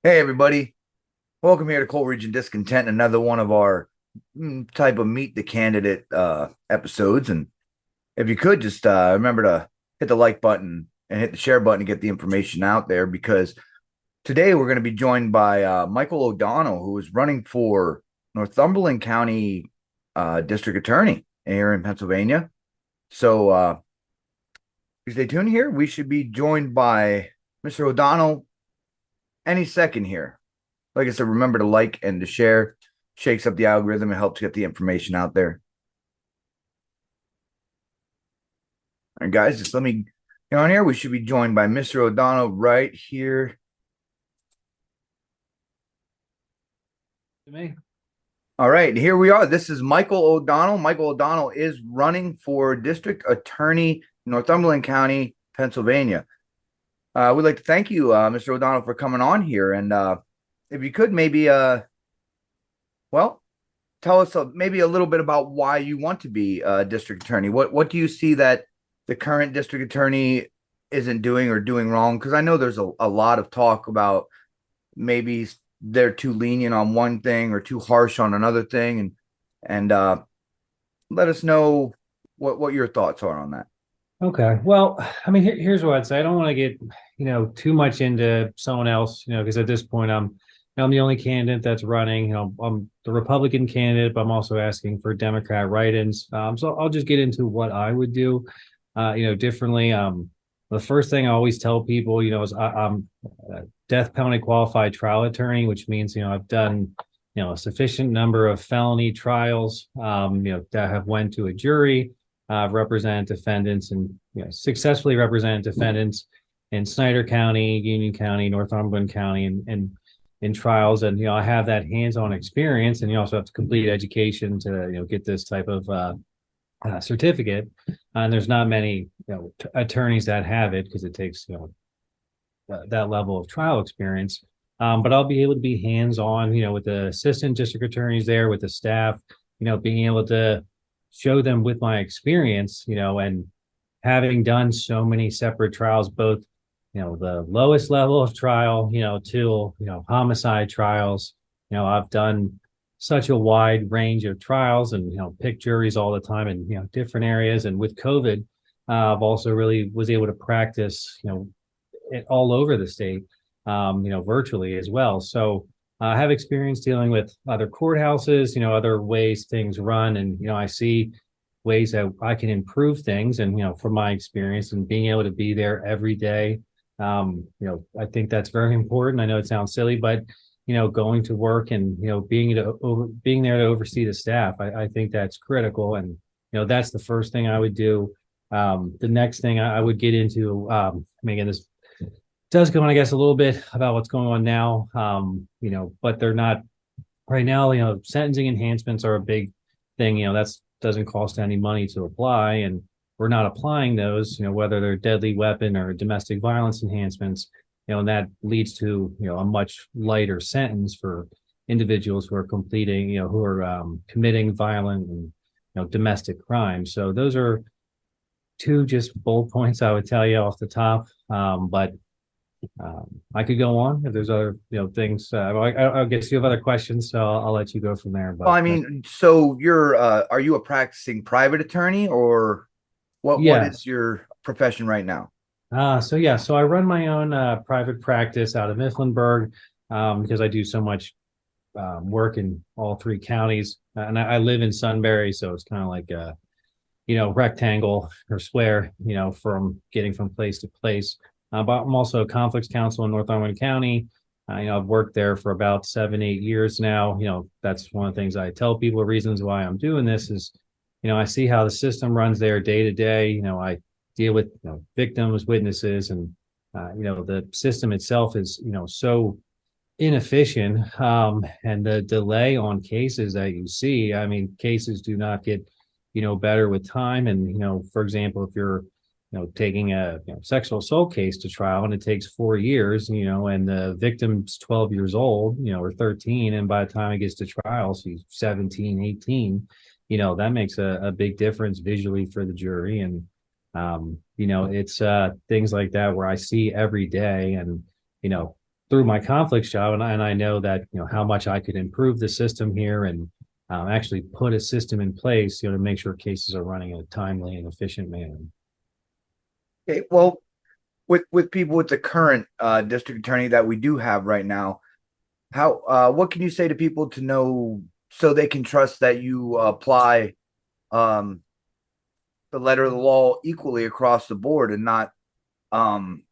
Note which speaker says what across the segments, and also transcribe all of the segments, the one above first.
Speaker 1: Hey everybody, welcome here to Coal Region Discontent, another one of our type of meet the candidate episodes. And if you could just remember to hit the like button and hit the share button to get the information out there, because today we're going to be joined by Michael O'Donnell, who is running for Northumberland County District Attorney here in Pennsylvania. So please stay tuned here. We should be joined by Mr. O'Donnell any second here. Like I said, remember to like and to share. Shakes up the algorithm and helps get the information out there. All right, guys, just let me get on here. We should be joined by Mr. O'Donnell right here.
Speaker 2: To me.
Speaker 1: All right, here we are. This is Michael O'Donnell. Michael O'Donnell is running for District Attorney, Northumberland County, Pennsylvania. We'd like to thank you, Mr. O'Donnell, for coming on here. And if you could maybe, well, tell us maybe a little bit about why you want to be a district attorney. What do you see that the current district attorney isn't doing or doing wrong? Because I know there's a lot of talk about maybe they're too lenient on one thing or too harsh on another thing, and let us know what your thoughts are on that.
Speaker 2: Okay. Well, I mean, here's what I'd say. I don't want to get, too much into someone else, because at this point I'm the only candidate that's running. I'm the Republican candidate, but I'm also asking for Democrat write-ins. So I'll just get into what I would do, differently. The first thing I always tell people, is I'm a death penalty qualified trial attorney, which means, I've done, a sufficient number of felony trials, that have went to a jury. Represented defendants and successfully represented defendants in Snyder County, Union County, Northumberland County, and in trials. And I have that hands-on experience, and you also have to complete education to get this type of certificate. And there's not many attorneys that have it because it takes that level of trial experience. But I'll be able to be hands-on, with the assistant district attorneys there, with the staff, being able to show them with my experience, and having done so many separate trials, both, the lowest level of trial, to, homicide trials. I've done such a wide range of trials and, pick juries all the time in, different areas. And with COVID, I've also really was able to practice, it all over the state, virtually as well. So I have experience dealing with other courthouses, other ways things run. And, I see ways that I can improve things. And, from my experience and being able to be there every day, I think that's very important. I know it sounds silly, but, going to work and, being there to oversee the staff, I think that's critical. And, that's the first thing I would do. The next thing I would get into, again, this does go on, I guess, a little bit about what's going on now. But they're not right now. Sentencing enhancements are a big thing. That's doesn't cost any money to apply, and we're not applying those. Whether they're deadly weapon or domestic violence enhancements. And that leads to a much lighter sentence for individuals who are completing, who are committing violent and domestic crimes. So those are two just bullet points I would tell you off the top. But I could go on if there's other things. I guess you have other questions, so I'll let you go from there.
Speaker 1: Well,
Speaker 2: But
Speaker 1: I mean, so you're are you a practicing private attorney, or what
Speaker 2: yeah,
Speaker 1: is your profession right now?
Speaker 2: so I run my own private practice out of Mifflinburg, because I do so much work in all three counties, and I live in Sunbury, so it's kind of like a rectangle or square, from getting from place to place. But I'm also a conflicts counsel in Northumberland County. I've worked there for about 7, 8 years now. That's one of the things I tell people. Reasons why I'm doing this is, I see how the system runs there day to day. I deal with victims, witnesses, and the system itself is so inefficient. And the delay on cases that you see. I mean, cases do not get better with time. And for example, if you're taking a sexual assault case to trial and it takes 4 years, and the victim's 12 years old, or 13, and by the time it gets to trial, she's 17, 18, that makes a big difference visually for the jury. And, it's things like that where I see every day. And, through my conflicts job, and I know that, how much I could improve the system here and actually put a system in place, to make sure cases are running in a timely and efficient manner.
Speaker 1: Okay, well, with people with the current district attorney that we do have right now, how what can you say to people to know so they can trust that you apply um, the letter of the law equally across the board and not um,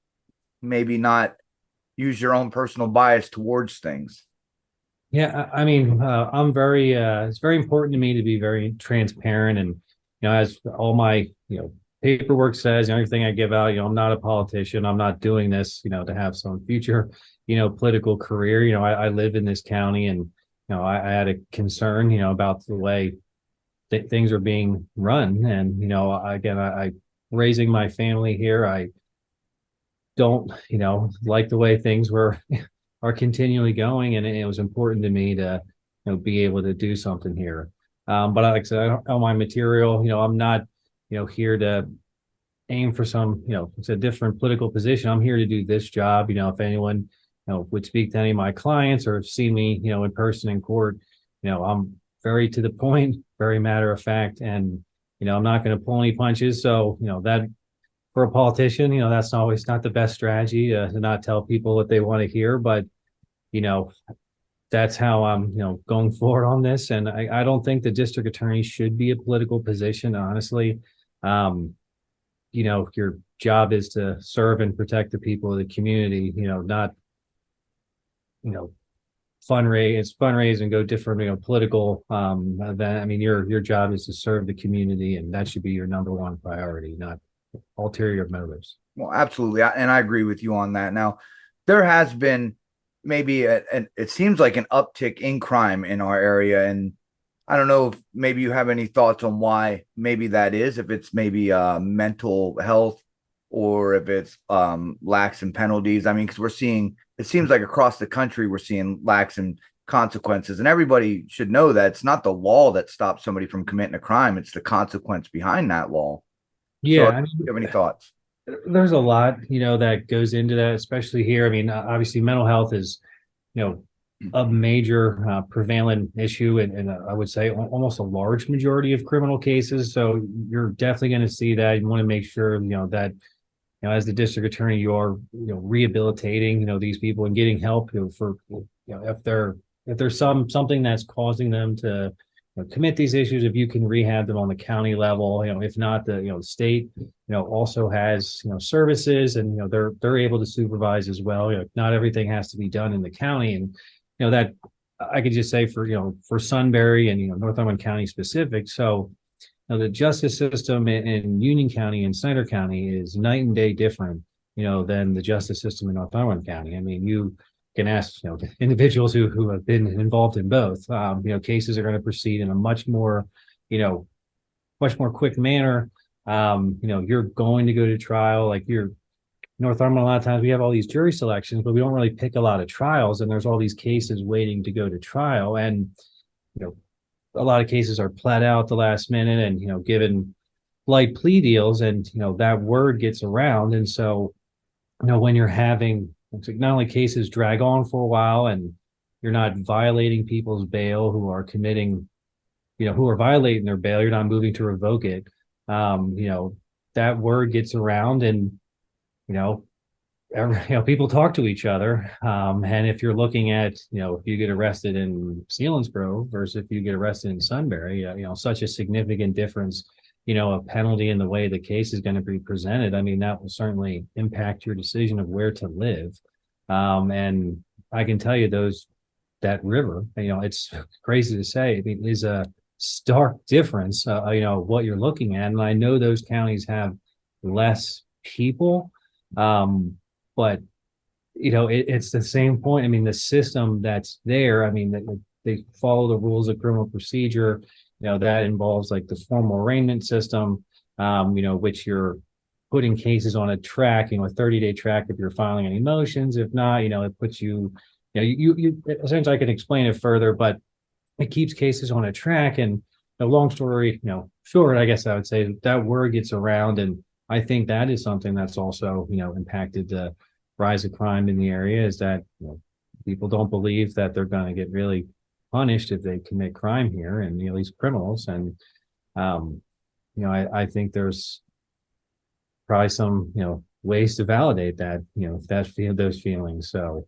Speaker 1: maybe not use your own personal bias towards things?
Speaker 2: Yeah, I mean, I'm very, it's very important to me to be very transparent. And, as all my, paperwork says, everything I give out, I'm not a politician. I'm not doing this, to have some future, political career. I live in this county and, I had a concern, about the way things are being run. And, again, I raising my family here. I don't, like the way things were are continually going, and it was important to me to, be able to do something here. But like I said, on my material, I'm not, here to aim for some, it's a different political position. I'm here to do this job. If anyone, would speak to any of my clients or see me, in person in court, I'm very to the point, very matter of fact, and I'm not going to pull any punches. So, that for a politician, that's always not the best strategy to not tell people what they want to hear. But, you know, that's how I'm, going forward on this. And I don't think the district attorney should be a political position, honestly. Um, your job is to serve and protect the people of the community, not, you know, fundraise and go different, political event. I mean, your job is to serve the community, and that should be your number one priority, not ulterior motives.
Speaker 1: Well, absolutely, and I agree with you on that. Now, there has been maybe it seems like an uptick in crime in our area, and I don't know if maybe you have any thoughts on why maybe that is, if it's maybe mental health or if it's lax in penalties. I mean, because we're seeing it seems like across the country we're seeing lax in consequences, and everybody should know that it's not the law that stops somebody from committing a crime; it's the consequence behind that law. So,
Speaker 2: Yeah,
Speaker 1: do you have any thoughts?
Speaker 2: there's a lot, that goes into that, especially here. I mean, obviously, mental health is, you know, a major prevalent issue, and I would say almost a large majority of criminal cases. So you're definitely going to see that. You want to make sure, that, as the district attorney, you're, rehabilitating, these people and getting help, for, if there's something that's causing them to, commit these issues, if you can rehab them on the county level, if not, the state, also has, services, and, they're able to supervise as well. Not everything has to be done in the county. And, that I could just say for, for Sunbury and, Northumberland County specific. So, the justice system in Union County and Snyder County is night and day different, than the justice system in Northumberland County. I mean, you can ask, individuals who have been involved in both. Cases are going to proceed in a much more, much more quick manner. You're going to go to trial, like you're Northumberland. A lot of times we have all these jury selections, but we don't really pick a lot of trials, and there's all these cases waiting to go to trial. And, a lot of cases are pled out the last minute and, given light plea deals, and, that word gets around. And so, when you're having, it's like not only cases drag on for a while and you're not violating people's bail who are committing, who are violating their bail, you're not moving to revoke it. That word gets around, and, people talk to each other. And if you're looking at, if you get arrested in Selinsgrove versus if you get arrested in Sunbury, such a significant difference, a penalty in the way the case is going to be presented. I mean, that will certainly impact your decision of where to live. And I can tell you that river, it's crazy to say, I mean, is a stark difference, what you're looking at. And I know those counties have less people. But it's the same point. I mean, the system that's there, I mean, they follow the rules of criminal procedure. That involves like the formal arraignment system, which you're putting cases on a track, a 30-day track if you're filing any motions. If not, it puts you, you essentially, I can explain it further, but it keeps cases on a track. And the long story, short, I guess I would say that word gets around. And I think that is something that's also, impacted the rise of crime in the area is that people don't believe that they're going to get really punished if they commit crime here, and at least criminals. And um, I think there's probably some ways to validate that if that's those feelings. So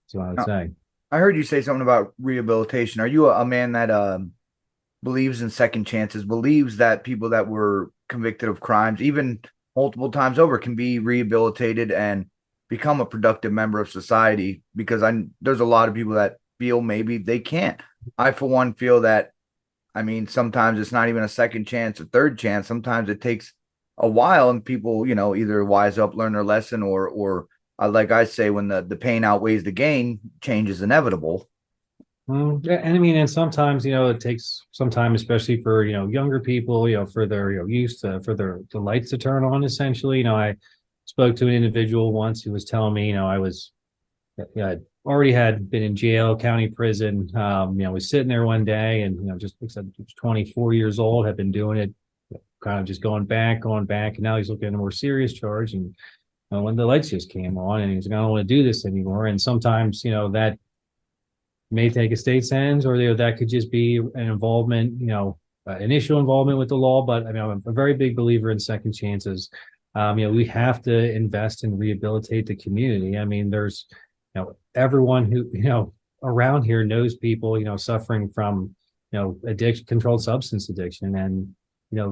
Speaker 2: that's what I would
Speaker 1: Now,
Speaker 2: say.
Speaker 1: I heard you say something about rehabilitation. Are you a man that believes in second chances, believes that people that were convicted of crimes, even multiple times over, can be rehabilitated and become a productive member of society? Because there's a lot of people that feel maybe they can't. I, for one, feel that, I mean, sometimes it's not even a second chance, a third chance. Sometimes it takes a while, and people, either wise up, learn their lesson, or like I say, when the pain outweighs the gain, change is inevitable.
Speaker 2: Yeah, and I mean, and sometimes it takes some time, especially for younger people, for their use to, for their the lights to turn on. Essentially, I spoke to an individual once who was telling me, I was I already had been in jail, county prison. Was sitting there one day, and just like I said, 24 years old, had been doing it, kind of just going back, and now he's looking at a more serious charge. And when the lights just came on, and he's like, I don't want to do this anymore. And sometimes, that may take a state sentence, or that could just be an involvement, initial involvement with the law. But I mean, I'm a very big believer in second chances. We have to invest and rehabilitate the community. I mean, there's, everyone who, around here knows people, suffering from, addiction, controlled substance addiction. And,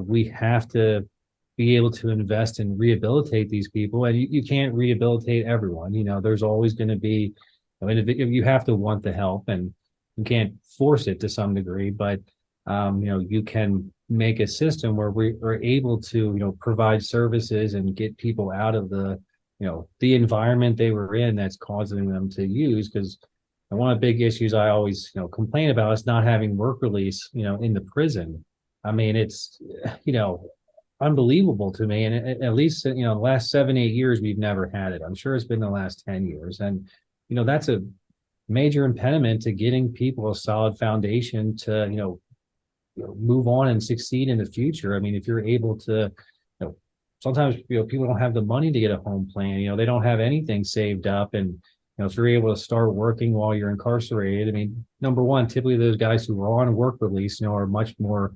Speaker 2: we have to be able to invest and rehabilitate these people. And you can't rehabilitate everyone. There's always going to be, you have to want the help, and you can't force it to some degree, but you can make a system where we are able to, provide services and get people out of the environment they were in that's causing them to use. Because one of the big issues I always, complain about is not having work release, in the prison. I mean, it's, unbelievable to me. And at least, the last 7, 8 years, we've never had it. I'm sure it's been the last 10 years. And, that's a major impediment to getting people a solid foundation to, move on and succeed in the future. I mean, if you're able to, sometimes, people don't have the money to get a home plan, they don't have anything saved up. And, if you're able to start working while you're incarcerated, I mean, number one, typically those guys who are on work release, are much more,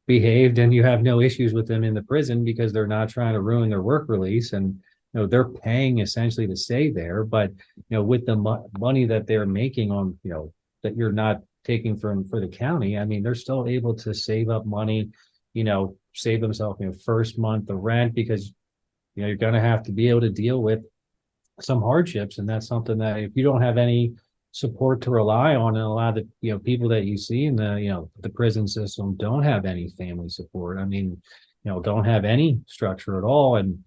Speaker 2: behaved, and you have no issues with them in the prison because they're not trying to ruin their work release. And they're paying essentially to stay there. But with the money that they're making on, that you're not taking from for the county, I mean, they're still able to save up money, save themselves, first month of rent, because you're going to have to be able to deal with some hardships. And that's something that, if you don't have any support to rely on, and a lot of the people that you see in the prison system don't have any family support. I mean, don't have any structure at all. And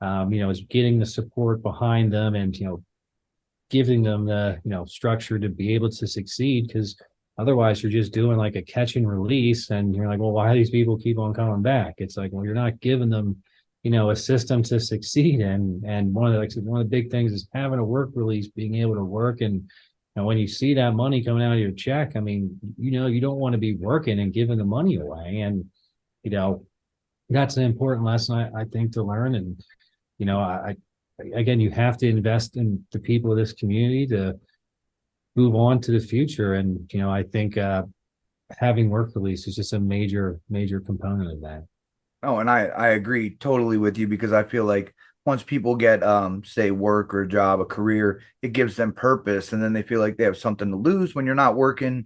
Speaker 2: is getting the support behind them, and giving them the structure to be able to succeed. Because otherwise you're just doing like a catch and release, and you're like, well, why do these people keep on coming back? It's like, well, you're not giving them a system to succeed in. And one of the big things is having a work release, being able to work. And when you see that money coming out of your check, I mean, you don't want to be working and giving the money away. And that's an important lesson, I think, to learn. And I again, you have to invest in the people of this community to move on to the future. And I think having work release is just a major component of that.
Speaker 1: Oh, and I agree totally with you, because I feel like once people get say work or a job, a career, it gives them purpose, and then they feel like they have something to lose. When you're not working,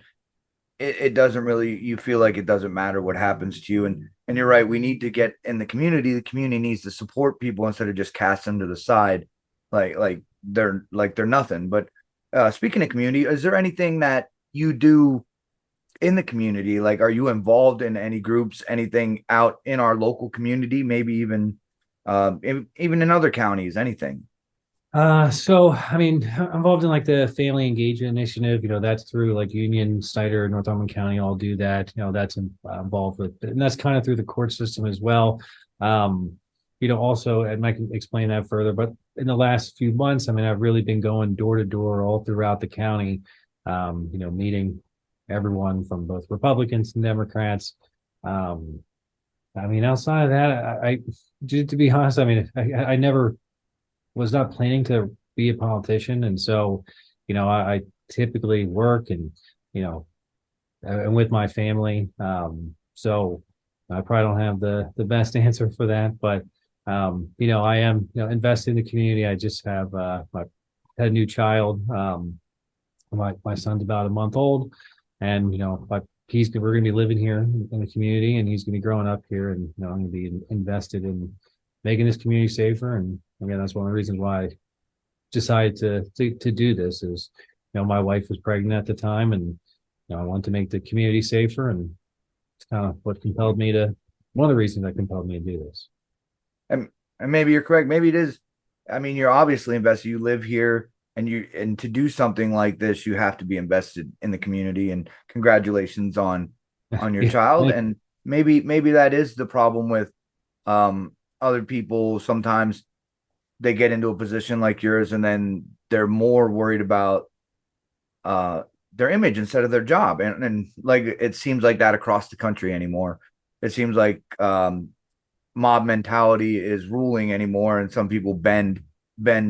Speaker 1: it doesn't really, you feel like it doesn't matter what happens to you. And you're right, we need to get in the community. The community needs to support people instead of just cast them to the side like they're nothing. But speaking of community, is there anything that you do in the community? Like, are you involved in any groups, anything out in our local community, maybe even even in other counties, anything?
Speaker 2: So I mean, I'm involved in like the family engagement initiative. That's through like Union, Snyder, Northumberland County all do that. That's involved with, and that's kind of through the court system as well. Also, and I can explain that further, but in the last few months, I mean, I've really been going door to door all throughout the county, meeting everyone from both Republicans and Democrats. I mean, outside of that, to be honest, I mean, I never was not planning to be a politician, and so, I typically work and, you know, and with my family. So I probably don't have the best answer for that, but I am, invested in the community. I just have had a new child. My son's about a month old, and we're going to be living here in the community, and he's going to be growing up here, and I'm going to be invested in making this community safer. And again, that's one of the reasons why I decided to do this. Is my wife was pregnant at the time, and I wanted to make the community safer, and it's kind of what compelled me to one of the reasons that compelled me to do this.
Speaker 1: And maybe you're correct. Maybe it is. I mean, you're obviously invested. You live here, and to do something like this, you have to be invested in the community. And congratulations on your
Speaker 2: Yeah,
Speaker 1: child. And maybe that is the problem with other people. Sometimes they get into a position like yours, and then they're more worried about their image instead of their job. And like it seems like that across the country anymore. It seems like mob mentality is ruling anymore, and some people bend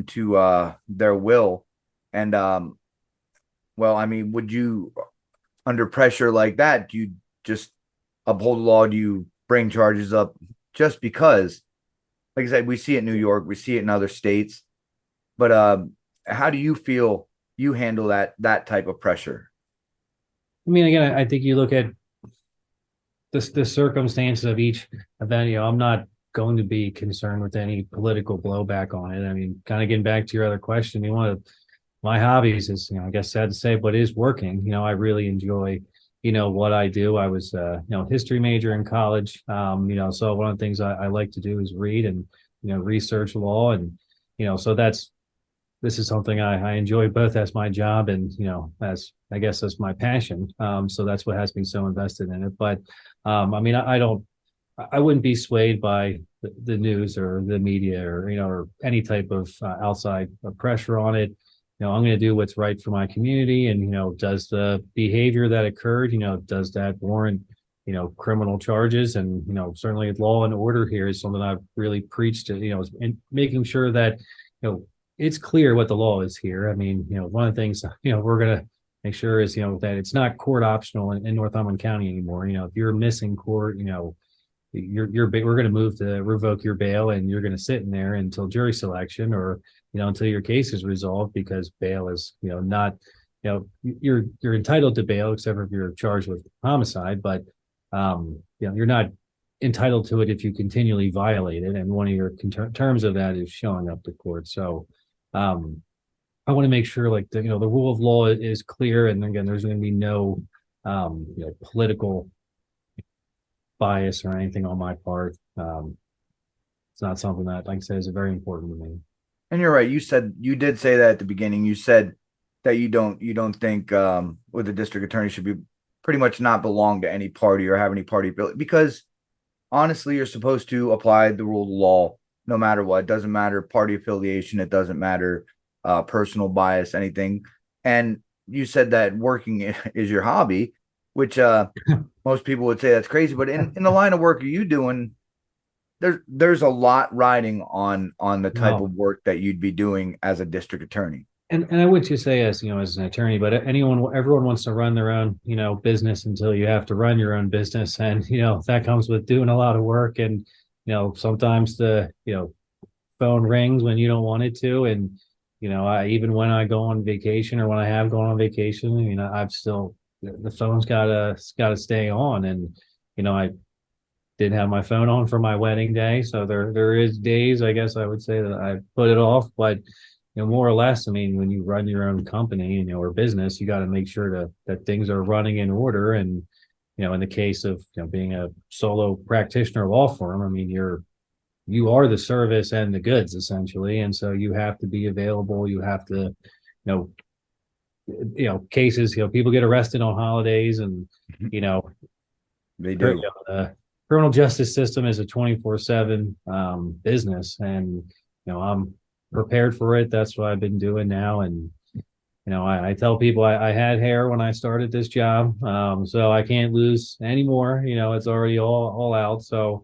Speaker 1: to their will. And well, I mean, would you, under pressure like that, do you just uphold the law? Do you bring charges up just because? Like I said, we see it in New York, we see it in other states. But how do you feel you handle that type of pressure?
Speaker 2: I mean, again, I think you look at the circumstances of each event. I'm not going to be concerned with any political blowback on it. I mean, kind of getting back to your other question, one of my hobbies is, I guess sad to say, but is working. I really enjoy, what I do. I was, history major in college. So one of the things I like to do is read and, research law. And, so this is something I enjoy both as my job and, as I guess as my passion. So that's what has me so invested in it. But I mean, I wouldn't be swayed by the news or the media or, or any type of outside pressure on it. I'm going to do what's right for my community. And, does the behavior that occurred, does that warrant, criminal charges? And, certainly law and order here is something I've really preached to, and making sure that, it's clear what the law is here. I mean, one of the things, we're going to make sure is, that it's not court optional in Northumberland County anymore. If you're missing court, we're going to move to revoke your bail, and you're going to sit in there until jury selection, or until your case is resolved, because bail is not, you're entitled to bail except for if you're charged with homicide, but you're not entitled to it if you continually violate it, and one of your terms of that is showing up to court. So I want to make sure like the rule of law is clear, and again, there's going to be no political bias or anything on my part. It's not something that, like I said, is very important to me.
Speaker 1: And you're right. You did say that at the beginning. You said that you don't think with the district attorney should be pretty much not belong to any party or have any party ability, because honestly, you're supposed to apply the rule of law no matter what. It doesn't matter party affiliation. It doesn't matter personal bias, anything. And you said that working is your hobby, which most people would say that's crazy. But in the line of work are you doing, there's a lot riding on the type
Speaker 2: No.
Speaker 1: of work that you'd be doing as a district attorney.
Speaker 2: And I would just say as as an attorney, but everyone wants to run their own business until you have to run your own business, and that comes with doing a lot of work, and sometimes the phone rings when you don't want it to, and I, even when I go on vacation or when I have gone on vacation, I've still, the phone's gotta stay on. And I didn't have my phone on for my wedding day, so there is days, I guess I would say, that I put it off. But more or less, I mean, when you run your own company, or business, you got to make sure that things are running in order. And in the case of being a solo practitioner law firm, I mean, you are the service and the goods essentially, and so you have to be available. You have to, cases, people get arrested on holidays, and
Speaker 1: They do.
Speaker 2: the criminal justice system is a 24/7 business, and I'm prepared for it. That's what I've been doing now. And I tell people I had hair when I started this job, so I can't lose anymore. It's already all out. So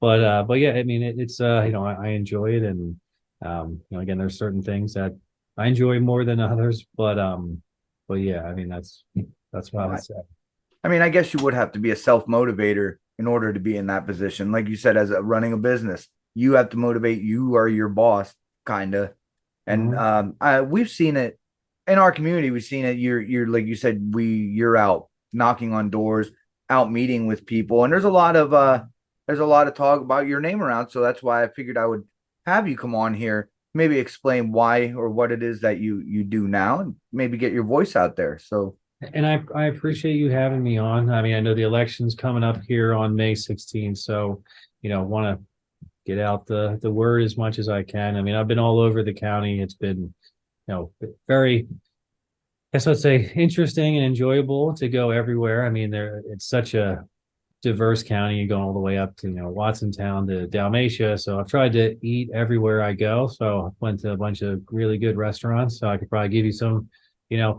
Speaker 2: but yeah, I mean, it's I enjoy it, and Again, there's certain things that I enjoy more than others, but yeah, I mean, that's what I would say.
Speaker 1: I mean, I guess you would have to be a self motivator in order to be in that position. Like you said, as a running a business, you have to motivate. You are your boss, kind of. And
Speaker 2: Mhm.
Speaker 1: we've seen it in our community. We've seen it. You're like you said, you're out knocking on doors, out meeting with people, and there's a lot of talk about your name around. So that's why I figured I would have you come on here, maybe explain why or what it is that you do now, and maybe get your voice out there. So
Speaker 2: And I appreciate you having me on. I mean, I know the election's coming up here on May 16th, so want to get out the word as much as I can. I mean, I've been all over the county. It's been, very, I guess I'd say interesting and enjoyable to go everywhere. I mean, it's such a diverse county. You're going all the way up to, Watsontown to Dalmatia. So I've tried to eat everywhere I go. So I went to a bunch of really good restaurants. So I could probably give you some,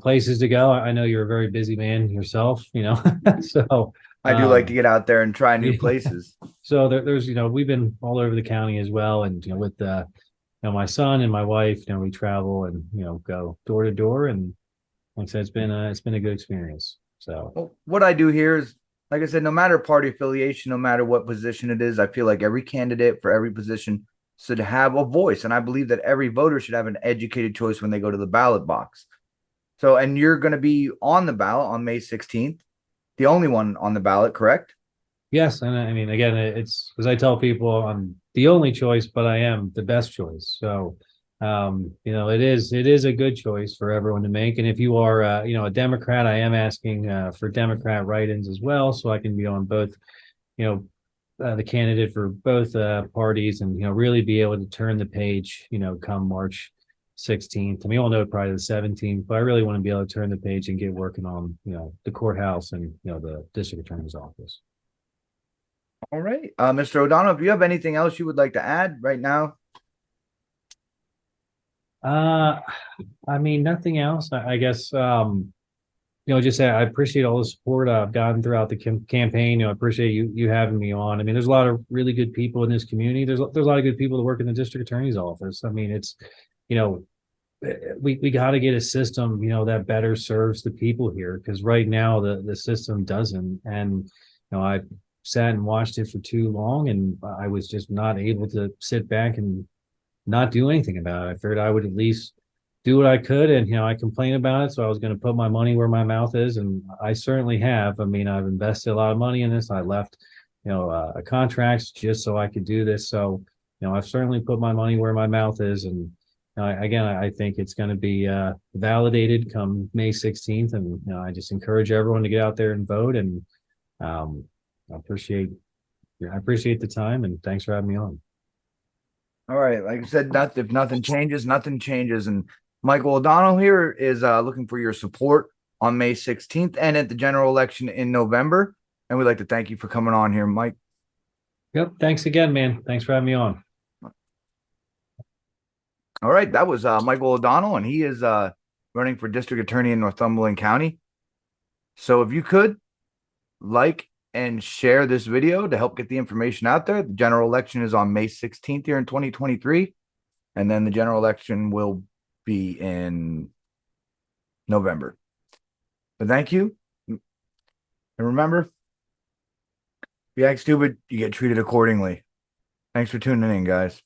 Speaker 2: places to go. I know you're a very busy man yourself, so
Speaker 1: I do like to
Speaker 2: um
Speaker 1: get out there and try new
Speaker 2: yeah.
Speaker 1: places.
Speaker 2: So there's, we've been all over the county as well. And, with my son and my wife, we travel and, go door to door. And like I said, it's been a good experience. So
Speaker 1: Well, what I do here is, like I said, no matter party affiliation, no matter what position it is, I feel like every candidate for every position should have a voice. And I believe that every voter should have an educated choice when they go to the ballot box. So, and you're going to be on the ballot on May 16th, the only one on the ballot, correct?
Speaker 2: yes, and I mean, again, it's as I tell people, I'm the only choice, but I am the best choice. So, it is a good choice for everyone to make. And if you are, a Democrat, I am asking for Democrat write-ins as well, so I can be on both, you the candidate for both parties, and really be able to turn the page, come March 16th. I mean, we'll know probably the 17th, but I really want to be able to turn the page and get working on, the courthouse and the district attorney's office.
Speaker 1: All right. Mr. O'Donnell, if you have anything else you would like to add right now.
Speaker 2: Uh, I mean, nothing else. I guess, just say I appreciate all the support I've gotten throughout the campaign. I appreciate you having me on. I mean, there's a lot of really good people in this community. There's a lot of good people that work in the district attorney's office. I mean, it's, you know, we got to get a system, that better serves the people here, because right now the system doesn't. And I sat and watched it for too long, and I was just not able to sit back and not do anything about it. I figured I would at least do what I could, and I complain about it. So I was going to put my money where my mouth is, and I certainly have. I mean, I've invested a lot of money in this. I left, contracts just so I could do this. So I've certainly put my money where my mouth is, and again, I think it's going to be validated come May 16th, and I just encourage everyone to get out there and vote. And um, I appreciate I appreciate the time, and thanks for having me on.
Speaker 1: All right. Like I said, if nothing changes, nothing changes. And Michael O'Donnell here is looking for your support on May 16th and at the general election in November. And we'd like to thank you for coming on here, Mike.
Speaker 2: Yep. Thanks again, man. Thanks for having me on.
Speaker 1: All right. That was Michael O'Donnell, and he is running for district attorney in Northumberland County. So if you could like and share this video to help get the information out there. The general election is on May 16th here in 2023. And then the general election will be in November. But thank you. And remember, if you act stupid, you get treated accordingly. Thanks for tuning in, guys.